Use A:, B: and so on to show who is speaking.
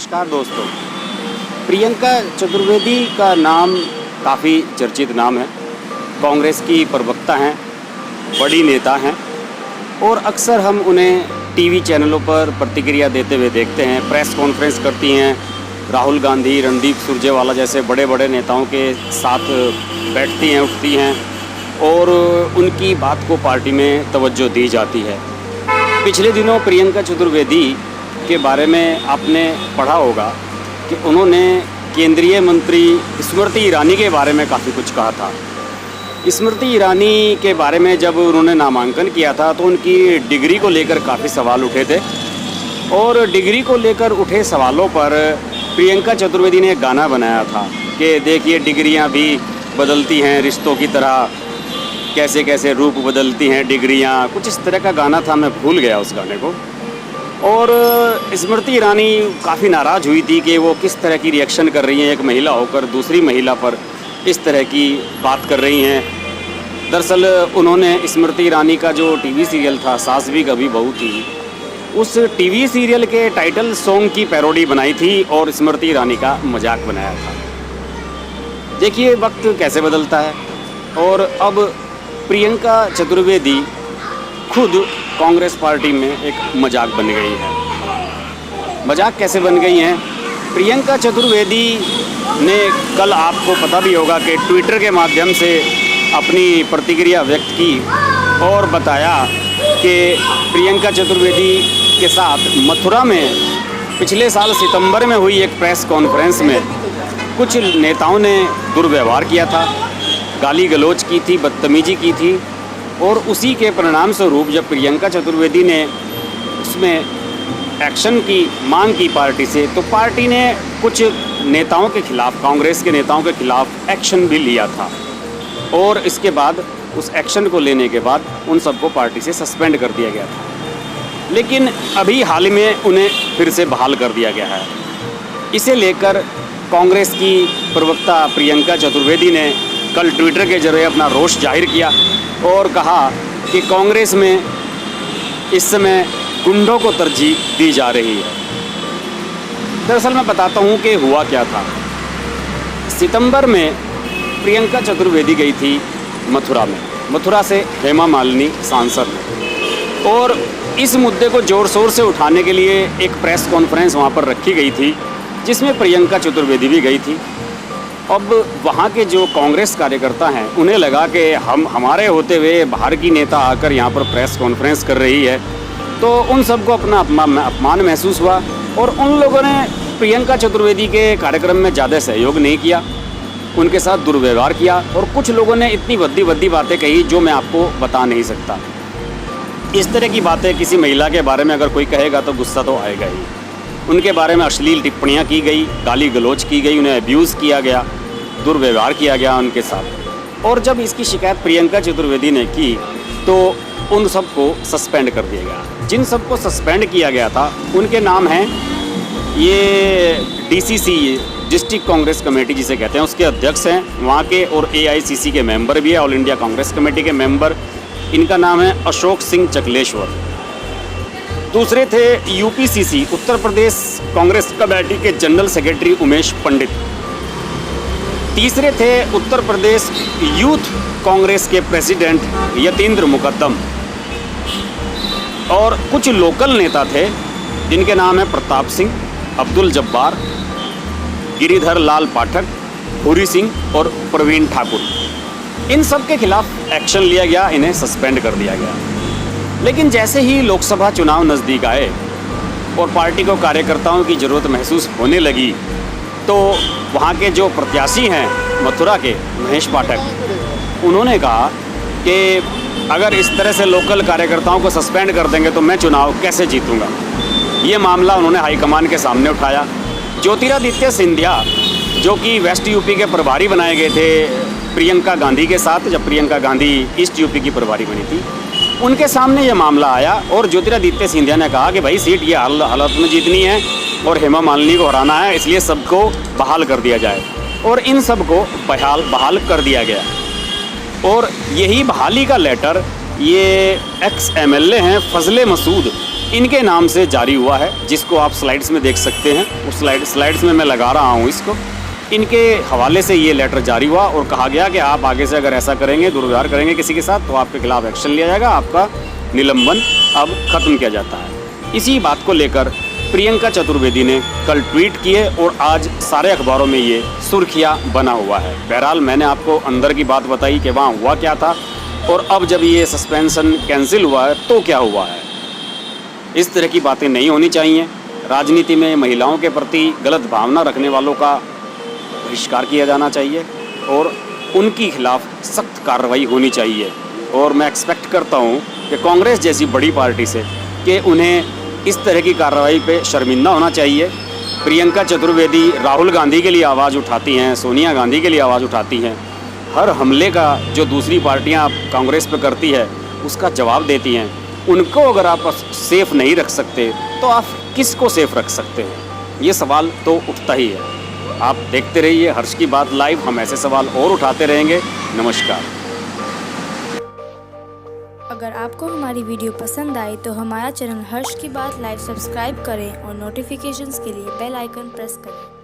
A: नमस्कार दोस्तों। प्रियंका चतुर्वेदी का नाम काफ़ी चर्चित नाम है। कांग्रेस की प्रवक्ता हैं, बड़ी नेता हैं और अक्सर हम उन्हें टीवी चैनलों पर प्रतिक्रिया देते हुए देखते हैं। प्रेस कॉन्फ्रेंस करती हैं, राहुल गांधी, रणदीप सुरजेवाला जैसे बड़े बड़े नेताओं के साथ बैठती हैं, उठती हैं और उनकी बात को पार्टी में तवज्जो दी जाती है। पिछले दिनों प्रियंका चतुर्वेदी के बारे में आपने पढ़ा होगा कि उन्होंने केंद्रीय मंत्री स्मृति ईरानी के बारे में काफ़ी कुछ कहा था। स्मृति ईरानी के बारे में जब उन्होंने नामांकन किया था तो उनकी डिग्री को लेकर काफ़ी सवाल उठे थे और डिग्री को लेकर उठे सवालों पर प्रियंका चतुर्वेदी ने एक गाना बनाया था कि देखिए डिग्रियां भी बदलती हैं रिश्तों की तरह, कैसे कैसे रूप बदलती हैं डिग्रियां, कुछ इस तरह का गाना था। मैं भूल गया उस गाने को। और स्मृति ईरानी काफ़ी नाराज़ हुई थी कि वो किस तरह की रिएक्शन कर रही हैं, एक महिला होकर दूसरी महिला पर इस तरह की बात कर रही हैं। दरअसल उन्होंने स्मृति ईरानी का जो टीवी सीरियल था सास भी कभी बहू थी, उस टीवी सीरियल के टाइटल सॉन्ग की पैरोडी बनाई थी और स्मृति ईरानी का मजाक बनाया था। देखिए वक्त कैसे बदलता है और अब प्रियंका चतुर्वेदी खुद कांग्रेस पार्टी में एक मजाक बन गई है। मजाक कैसे बन गई हैं? प्रियंका चतुर्वेदी ने कल, आपको पता भी होगा कि ट्विटर के माध्यम से अपनी प्रतिक्रिया व्यक्त की और बताया कि प्रियंका चतुर्वेदी के साथ मथुरा में पिछले साल सितंबर में हुई एक प्रेस कॉन्फ्रेंस में कुछ नेताओं ने दुर्व्यवहार किया था, गाली गलौज की थी, बदतमीजी की थी और उसी के परिणाम स्वरूप जब प्रियंका चतुर्वेदी ने उसमें एक्शन की मांग की पार्टी से, तो पार्टी ने कुछ नेताओं के खिलाफ, कांग्रेस के नेताओं के खिलाफ एक्शन भी लिया था और इसके बाद उस एक्शन को लेने के बाद उन सबको पार्टी से सस्पेंड कर दिया गया था। लेकिन अभी हाल ही में उन्हें फिर से बहाल कर दिया गया है। इसे लेकर कांग्रेस की प्रवक्ता प्रियंका चतुर्वेदी ने कल ट्विटर के जरिए अपना रोष जाहिर किया और कहा कि कांग्रेस में इस समय गुंडों को तरजीह दी जा रही है। दरअसल मैं बताता हूँ कि हुआ क्या था। सितंबर में प्रियंका चतुर्वेदी गई थी मथुरा में, मथुरा से हेमा मालिनी सांसद हैं और इस मुद्दे को ज़ोर शोर से उठाने के लिए एक प्रेस कॉन्फ्रेंस वहाँ पर रखी गई थी जिसमें प्रियंका चतुर्वेदी भी गई थी। अब वहाँ के जो कांग्रेस कार्यकर्ता हैं उन्हें लगा कि हमारे होते हुए बाहर की नेता आकर यहाँ पर प्रेस कॉन्फ्रेंस कर रही है, तो उन सबको अपना अपमान महसूस हुआ और उन लोगों ने प्रियंका चतुर्वेदी के कार्यक्रम में ज़्यादा सहयोग नहीं किया, उनके साथ दुर्व्यवहार किया और कुछ लोगों ने इतनी भद्दी बातें कही जो मैं आपको बता नहीं सकता। इस तरह की बातें किसी महिला के बारे में अगर कोई कहेगा तो गुस्सा तो आएगा ही। उनके बारे में अश्लील टिप्पणियां की गई, गाली गलौज की गई, उन्हें अब्यूज़ किया गया, दुर्व्यवहार किया गया उनके साथ। और जब इसकी शिकायत प्रियंका चतुर्वेदी ने की तो उन सबको सस्पेंड कर दिया गया। जिन सबको सस्पेंड किया गया था उनके नाम हैं, ये DCC डिस्ट्रिक्ट कांग्रेस कमेटी जिसे कहते हैं उसके अध्यक्ष हैं वहाँ के और AICC के मेंबर भी है, ऑल इंडिया कांग्रेस कमेटी के मेंबर। इनका नाम है अशोक सिंह चकलेश्वर। दूसरे थे UPCC उत्तर प्रदेश कांग्रेस कमेटी के जनरल सेक्रेटरी उमेश पंडित। तीसरे थे उत्तर प्रदेश यूथ कांग्रेस के प्रेसिडेंट यतीन्द्र मुकद्दम। और कुछ लोकल नेता थे जिनके नाम है प्रताप सिंह, अब्दुल जब्बार, गिरिधर लाल पाठक, भूरी सिंह और प्रवीण ठाकुर। इन सब के खिलाफ एक्शन लिया गया, इन्हें सस्पेंड कर दिया गया। लेकिन जैसे ही लोकसभा चुनाव नज़दीक आए और पार्टी को कार्यकर्ताओं की ज़रूरत महसूस होने लगी तो वहाँ के जो प्रत्याशी हैं मथुरा के महेश पाठक, उन्होंने कहा कि अगर इस तरह से लोकल कार्यकर्ताओं को सस्पेंड कर देंगे तो मैं चुनाव कैसे जीतूंगा। ये मामला उन्होंने हाईकमान के सामने उठाया। ज्योतिरादित्य सिंधिया जो कि वेस्ट यूपी के प्रभारी बनाए गए थे प्रियंका गांधी के साथ, जब प्रियंका गांधी ईस्ट यूपी की प्रभारी बनी थी, उनके सामने ये मामला आया और ज्योतिरादित्य सिंधिया ने कहा कि भाई सीट ये हालत में जीतनी है और हेमा मालिनी को हराना है, इसलिए सबको बहाल कर दिया जाए। और इन सबको बहाल कर दिया गया। और यही बहाली का लेटर ये एक्स MLA हैं फजले मसूद, इनके नाम से जारी हुआ है, जिसको आप स्लाइड्स में देख सकते हैं। उस स्लाइड्स में मैं लगा रहा हूँ इसको। इनके हवाले से ये लेटर जारी हुआ और कहा गया कि आप आगे से अगर ऐसा करेंगे, दुर्व्यवहार करेंगे किसी के साथ, तो आपके खिलाफ एक्शन लिया जाएगा, आपका निलंबन अब ख़त्म किया जाता है। इसी बात को लेकर प्रियंका चतुर्वेदी ने कल ट्वीट किए और आज सारे अखबारों में ये सुर्खियाँ बना हुआ है। बहरहाल मैंने आपको अंदर की बात बताई कि वहाँ हुआ क्या था, और अब जब ये सस्पेंशन कैंसिल हुआ है तो क्या हुआ है। इस तरह की बातें नहीं होनी चाहिए। राजनीति में महिलाओं के प्रति गलत भावना रखने वालों का बहिष्कार किया जाना चाहिए और उनके खिलाफ सख्त कार्रवाई होनी चाहिए। और मैं एक्सपेक्ट करता हूँ कि कांग्रेस जैसी बड़ी पार्टी से कि उन्हें इस तरह की कार्रवाई पे शर्मिंदा होना चाहिए। प्रियंका चतुर्वेदी राहुल गांधी के लिए आवाज़ उठाती हैं, सोनिया गांधी के लिए आवाज़ उठाती हैं। हर हमले का जो दूसरी पार्टियां कांग्रेस पे करती है उसका जवाब देती हैं। उनको अगर आप सेफ़ नहीं रख सकते तो आप किसको सेफ़ रख सकते हैं? ये सवाल तो उठता ही है। आप देखते रहिए हर्ष की बात लाइव, हम ऐसे सवाल और उठाते रहेंगे। नमस्कार।
B: अगर आपको हमारी वीडियो पसंद आई तो हमारा चैनल हर्ष की बात लाइव सब्सक्राइब करें और नोटिफिकेशंस के लिए बेल आइकन प्रेस करें।